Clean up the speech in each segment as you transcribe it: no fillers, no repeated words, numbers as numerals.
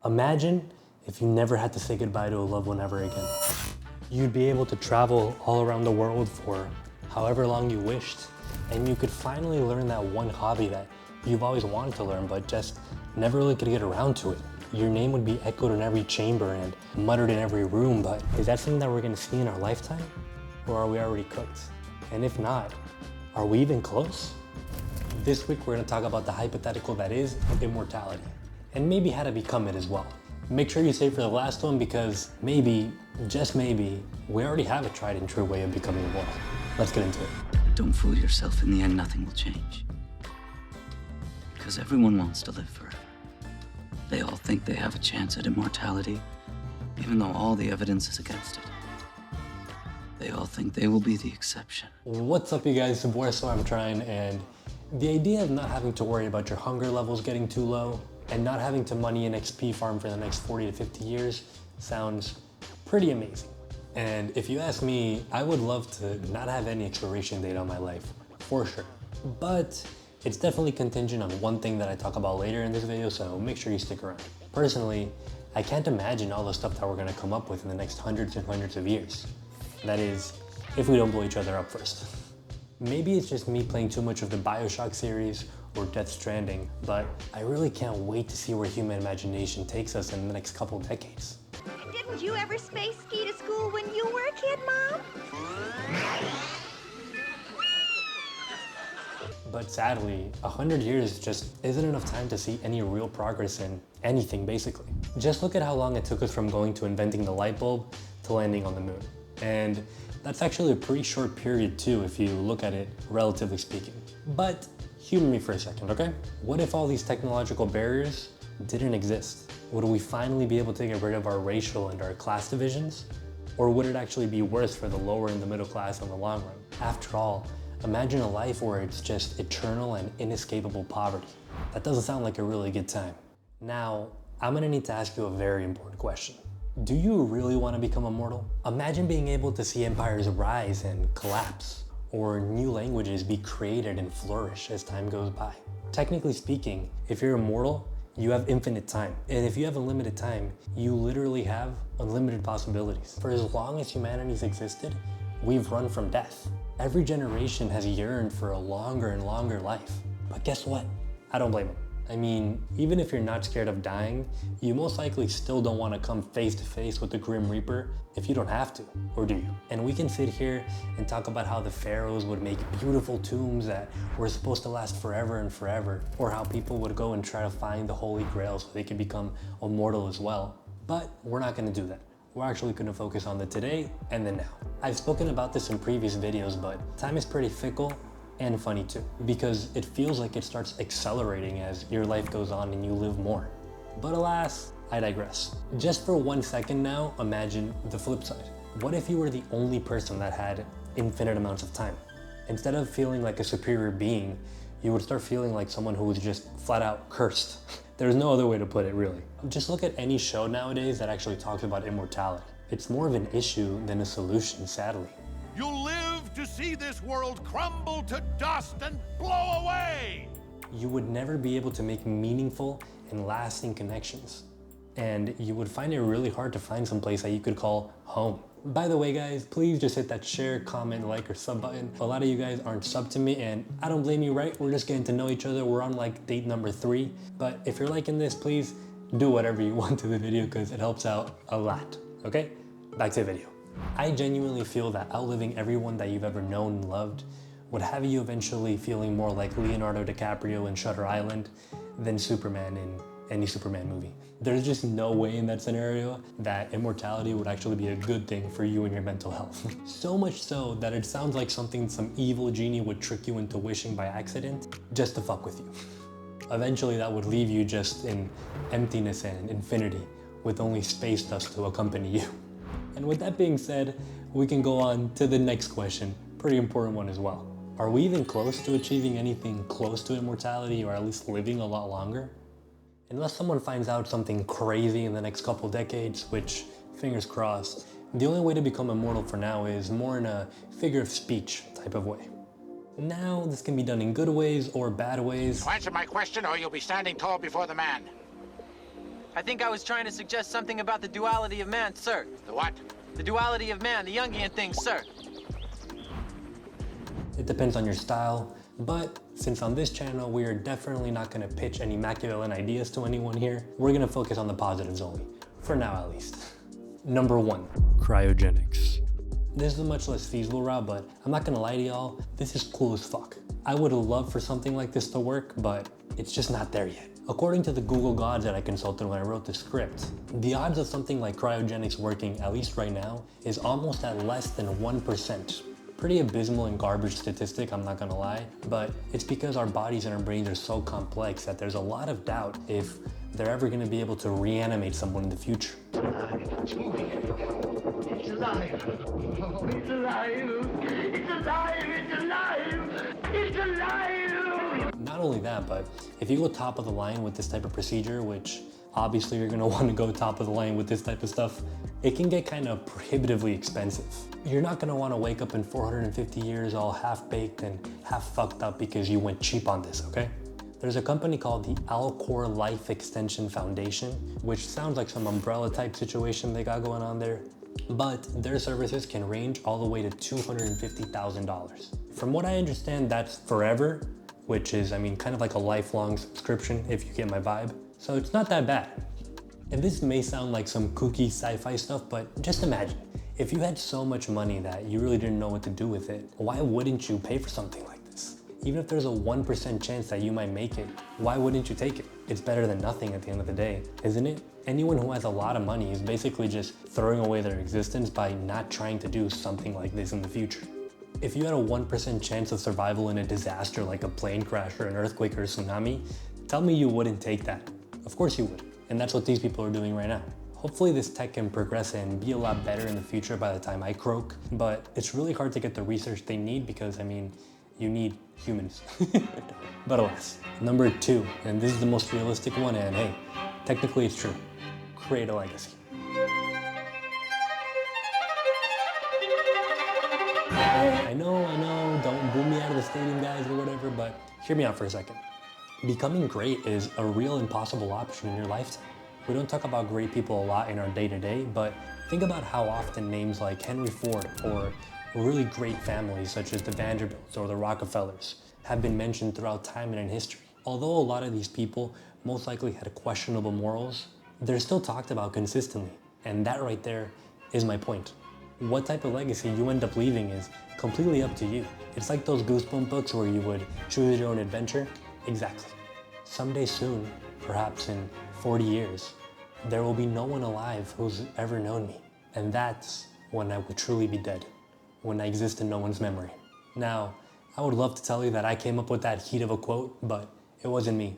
Imagine if you never had to say goodbye to a loved one ever again. You'd be able to travel all around the world for however long you wished, and you could finally learn that one hobby that you've always wanted to learn but just never really could get around to it. Your name would be echoed in every chamber and muttered in every room, but is that something that we're gonna see in our lifetime? Or are we already cooked? And if not, are we even close? This week we're gonna talk about the hypothetical that is immortality, and maybe how to become it as well. Make sure you stay for the last one because maybe, just maybe, we already have a tried and true way of becoming immortal. Let's get into it. Don't fool yourself. In the end, nothing will change. Because everyone wants to live forever. They all think they have a chance at immortality, even though all the evidence is against it. They all think they will be the exception. What's up, you guys? It's your boy, I'm trying, and the idea of not having to worry about your hunger levels getting too low and not having to money an XP farm for the next 40 to 50 years sounds pretty amazing. And if you ask me, I would love to not have any expiration date on my life, for sure. But it's definitely contingent on one thing that I talk about later in this video, so make sure you stick around. Personally, I can't imagine all the stuff that we're gonna come up with in the next hundreds and hundreds of years. That is, if we don't blow each other up first. Maybe it's just me playing too much of the BioShock series or Death Stranding, but I really can't wait to see where human imagination takes us in the next couple decades. Didn't you ever space ski to school when you were a kid, Mom? But sadly, 100 years just isn't enough time to see any real progress in anything, basically. Just look at how long it took us from going to inventing the light bulb to landing on the moon. And that's actually a pretty short period too, if you look at it relatively speaking. But humor me for a second, okay? What if all these technological barriers didn't exist? Would we finally be able to get rid of our racial and our class divisions? Or would it actually be worse for the lower and the middle class in the long run? After all, imagine a life where it's just eternal and inescapable poverty. That doesn't sound like a really good time. Now, I'm gonna need to ask you a very important question. Do you really want to become immortal? Imagine being able to see empires rise and collapse, or new languages be created and flourish as time goes by. Technically speaking, if you're immortal, you have infinite time. And if you have unlimited time, you literally have unlimited possibilities. For as long as humanity's existed, we've run from death. Every generation has yearned for a longer and longer life. But guess what? I don't blame them. I mean, even if you're not scared of dying, you most likely still don't want to come face to face with the Grim Reaper if you don't have to, or do you? And we can sit here and talk about how the pharaohs would make beautiful tombs that were supposed to last forever and forever, or how people would go and try to find the Holy Grail so they could become immortal as well. But we're not going to do that. We're actually going to focus on the today and the now. I've spoken about this in previous videos, but time is pretty fickle and funny too, because it feels like it starts accelerating as your life goes on and you live more. But alas, I digress. Just for 1 second now, imagine the flip side. What if you were the only person that had infinite amounts of time? Instead of feeling like a superior being, you would start feeling like someone who was just flat out cursed. There's no other way to put it, really. Just look at any show nowadays that actually talks about immortality. It's more of an issue than a solution, sadly. You'll live to see this world crumble to dust and blow away! You would never be able to make meaningful and lasting connections. And you would find it really hard to find some place that you could call home. By the way, guys, please just hit that share, comment, like, or sub button. A lot of you guys aren't subbed to me, and I don't blame you, right? We're just getting to know each other. We're on like date number 3. But if you're liking this, please do whatever you want to the video because it helps out a lot, okay? Back to the video. I genuinely feel that outliving everyone that you've ever known and loved would have you eventually feeling more like Leonardo DiCaprio in Shutter Island than Superman in any Superman movie. There's just no way in that scenario that immortality would actually be a good thing for you and your mental health. So much so that it sounds like something some evil genie would trick you into wishing by accident just to fuck with you. Eventually that would leave you just in emptiness and infinity with only space dust to accompany you. And with that being said, we can go on to the next question, pretty important one as well. Are we even close to achieving anything close to immortality, or at least living a lot longer? Unless someone finds out something crazy in the next couple decades, which, fingers crossed, the only way to become immortal for now is more in a figure of speech type of way. Now, this can be done in good ways or bad ways. So answer my question or you'll be standing tall before the man. I think I was trying to suggest something about the duality of man, sir. The what? The duality of man, the Jungian thing, sir. It depends on your style, but since on this channel we are definitely not going to pitch any Machiavellian ideas to anyone here, we're going to focus on the positives only, for now at least. Number 1, cryogenics. This is a much less feasible route, but I'm not going to lie to y'all, this is cool as fuck. I would have loved for something like this to work, but it's just not there yet. According to the Google gods that I consulted when I wrote the script, the odds of something like cryogenics working, at least right now, is almost at less than 1%. Pretty abysmal and garbage statistic, I'm not gonna lie, but it's because our bodies and our brains are so complex that there's a lot of doubt if they're ever gonna be able to reanimate someone in the future. It's moving. It's alive. Oh, it's alive. It's alive. It's alive. It's alive. Not only that, but if you go top of the line with this type of procedure, which obviously you're gonna want to go top of the line with this type of stuff, it can get kind of prohibitively expensive. You're not gonna want to wake up in 450 years all half-baked and half fucked up because you went cheap on this, okay? There's a company called the Alcor Life Extension Foundation, which sounds like some umbrella type situation they got going on there, but their services can range all the way to $250,000. From what I understand, that's forever, which is, I mean, kind of like a lifelong subscription if you get my vibe. So it's not that bad. And this may sound like some kooky sci-fi stuff, but just imagine, if you had so much money that you really didn't know what to do with it, why wouldn't you pay for something like this? Even if there's a 1% chance that you might make it, why wouldn't you take it? It's better than nothing at the end of the day, isn't it? Anyone who has a lot of money is basically just throwing away their existence by not trying to do something like this in the future. If you had a 1% chance of survival in a disaster like a plane crash or an earthquake or a tsunami, tell me you wouldn't take that. Of course you would. And that's what these people are doing right now. Hopefully this tech can progress and be a lot better in the future by the time I croak, but it's really hard to get the research they need because, I mean, you need humans. But alas. Number 2, and this is the most realistic one, and hey, technically it's true. Create a legacy. I know, don't boo me out of the stadium, guys, or whatever, but hear me out for a second. Becoming great is a real and possible option in your lifetime. We don't talk about great people a lot in our day-to-day, but think about how often names like Henry Ford or really great families such as the Vanderbilts or the Rockefellers have been mentioned throughout time and in history. Although a lot of these people most likely had questionable morals, they're still talked about consistently, and that right there is my point. What type of legacy you end up leaving is completely up to you. It's like those Goosebumps books where you would choose your own adventure. Exactly. Someday soon, perhaps in 40 years, there will be no one alive who's ever known me. And that's when I will truly be dead, when I exist in no one's memory. Now, I would love to tell you that I came up with that heat of a quote, but it wasn't me.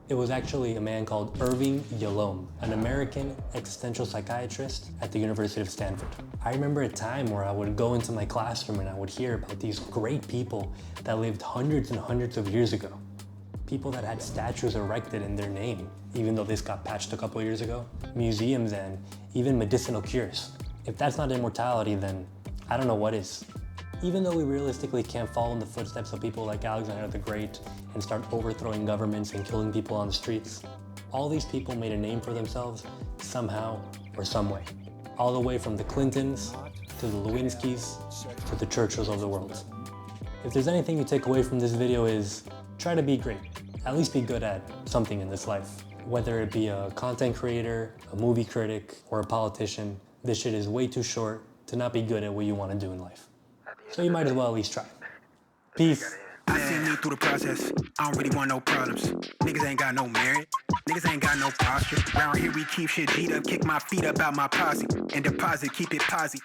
It was actually a man called Irving Yalom, an American existential psychiatrist at the University of Stanford. I remember a time where I would go into my classroom and I would hear about these great people that lived hundreds and hundreds of years ago. People that had statues erected in their name, even though this got patched a couple years ago. Museums and even medicinal cures. If that's not immortality, then I don't know what is. Even though we realistically can't follow in the footsteps of people like Alexander the Great and start overthrowing governments and killing people on the streets, all these people made a name for themselves somehow or some way. All the way from the Clintons to the Lewinskys to the Churchills of the world. If there's anything you take away from this video is try to be great. At least be good at something in this life. Whether it be a content creator, a movie critic, or a politician, this shit is way too short to not be good at what you want to do in life. So you might as well at least try. Peace. I see me through the process. I don't really want no problems. Niggas ain't got no merit. Niggas ain't got no posture. Round here we keep shit beat up. Kick my feet up out my posse. And deposit, keep it posse.